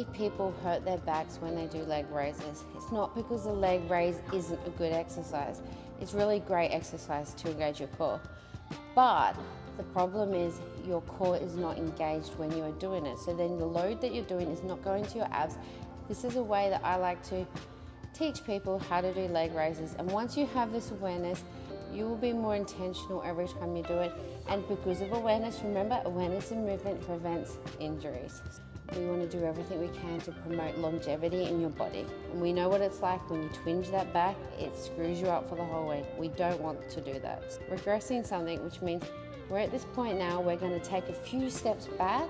many people hurt their backs when they do leg raises. It's not because the leg raise isn't a good exercise. It's really great exercise to engage your core. But the problem is your core is not engaged when you are doing it. So then the load that you're doing is not going to your abs. This is a way that I like to teach people how to do leg raises. And once you have this awareness, you will be more intentional every time you do it. And because of awareness, remember, awareness and movement prevents injuries. We want to do everything we can to promote longevity in your body. And we know what it's like when you twinge that back, it screws you up for the whole week. We don't want to do that. Regressing something, which means we're at this point now, we're going to take a few steps back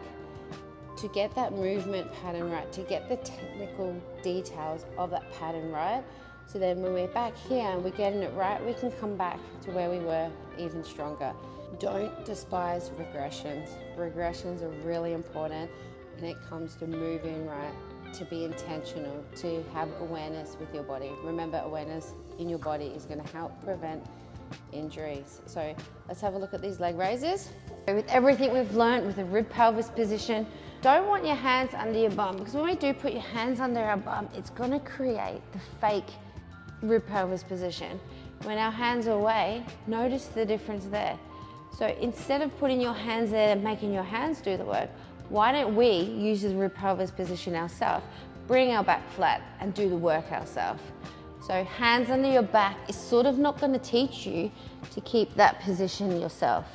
to get that movement pattern right, to get the technical details of that pattern right. So then when we're back here and we're getting it right, we can come back to where we were even stronger. Don't despise regressions. Regressions are really important when it comes to moving right, to be intentional, to have awareness with your body. Remember, awareness in your body is going to help prevent injuries. So let's have a look at these leg raises. With everything we've learned with the rib pelvis position, don't want your hands under your bum, because when we do put your hands under our bum, it's going to create the fake rib pelvis position. When our hands are away, notice the difference there. So instead of putting your hands there and making your hands do the work, why don't we use the rib pelvis position ourselves, bring our back flat and do the work ourselves. So hands under your back is sort of not going to teach you to keep that position yourself.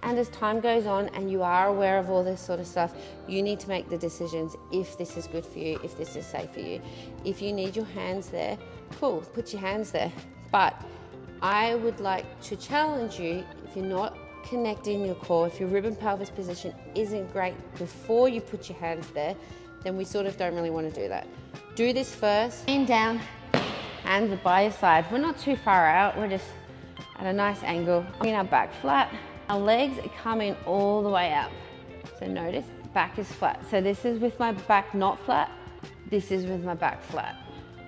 And as time goes on and you are aware of all this sort of stuff, you need to make the decisions if this is good for you, if this is safe for you. If you need your hands there, cool, put your hands there. But I would like to challenge you, if you're not connecting your core, if your rib and pelvis position isn't great before you put your hands there, then we sort of don't really want to do that. Do this first, lean down, hands are by your side. We're not too far out, we're just at a nice angle. Bring our back flat. Our legs are coming all the way up. So notice, back is flat. So this is with my back not flat, this is with my back flat.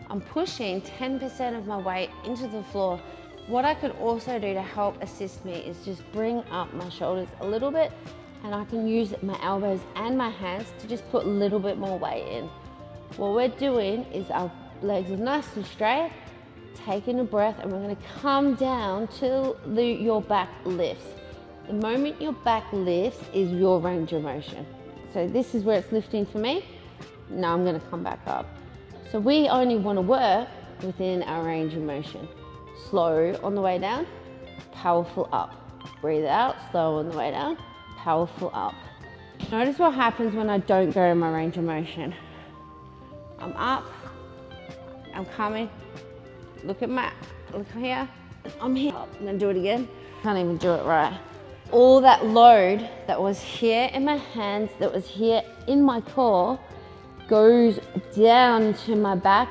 I'm pushing 10% of my weight into the floor. What I can also do to help assist me is just bring up my shoulders a little bit, and I can use my elbows and my hands to just put a little bit more weight in. What we're doing is our legs are nice and straight, taking a breath, and we're going to come down till your back lifts. The moment your back lifts is your range of motion. So this is where it's lifting for me. Now I'm going to come back up. So we only want to work within our range of motion. Slow on the way down, powerful up. Breathe out, slow on the way down, powerful up. Notice what happens when I don't go to my range of motion. I'm up, I'm coming, look here, I'm here. I'm gonna do it again. Can't even do it right. All that load that was here in my hands, that was here in my core, goes down to my back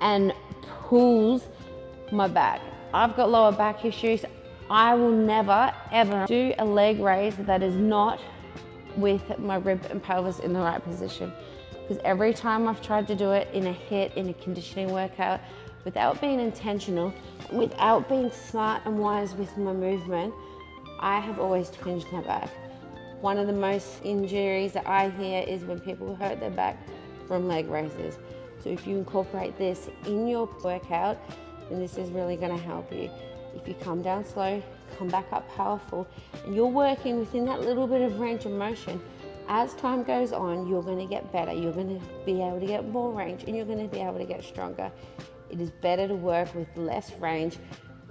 and pulls my back. I've got lower back issues. I will never ever do a leg raise that is not with my rib and pelvis in the right position, because every time I've tried to do it in a HIIT, in a conditioning workout, without being intentional, without being smart and wise with my movement, I have always twinged my back. One of the most injuries that I hear is when people hurt their back from leg raises. So if you incorporate this in your workout, then this is really going to help you. If you come down slow, come back up powerful, and you're working within that little bit of range of motion, as time goes on, you're going to get better. You're going to be able to get more range, and you're going to be able to get stronger. It is better to work with less range,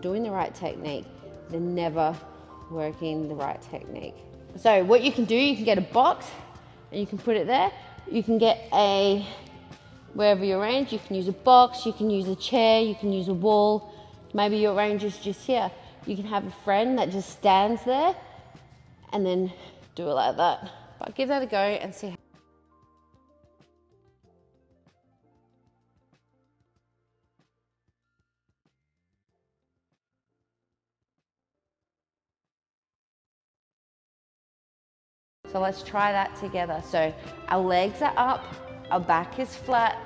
doing the right technique, than never working the right technique. So what you can do, you can get a box and you can put it there. You can get wherever your range, you can use a box, you can use a chair, you can use a wall. Maybe your range is just here. You can have a friend that just stands there and then do it like that. But give that a go and see how. So let's try that together. So our legs are up, our back is flat,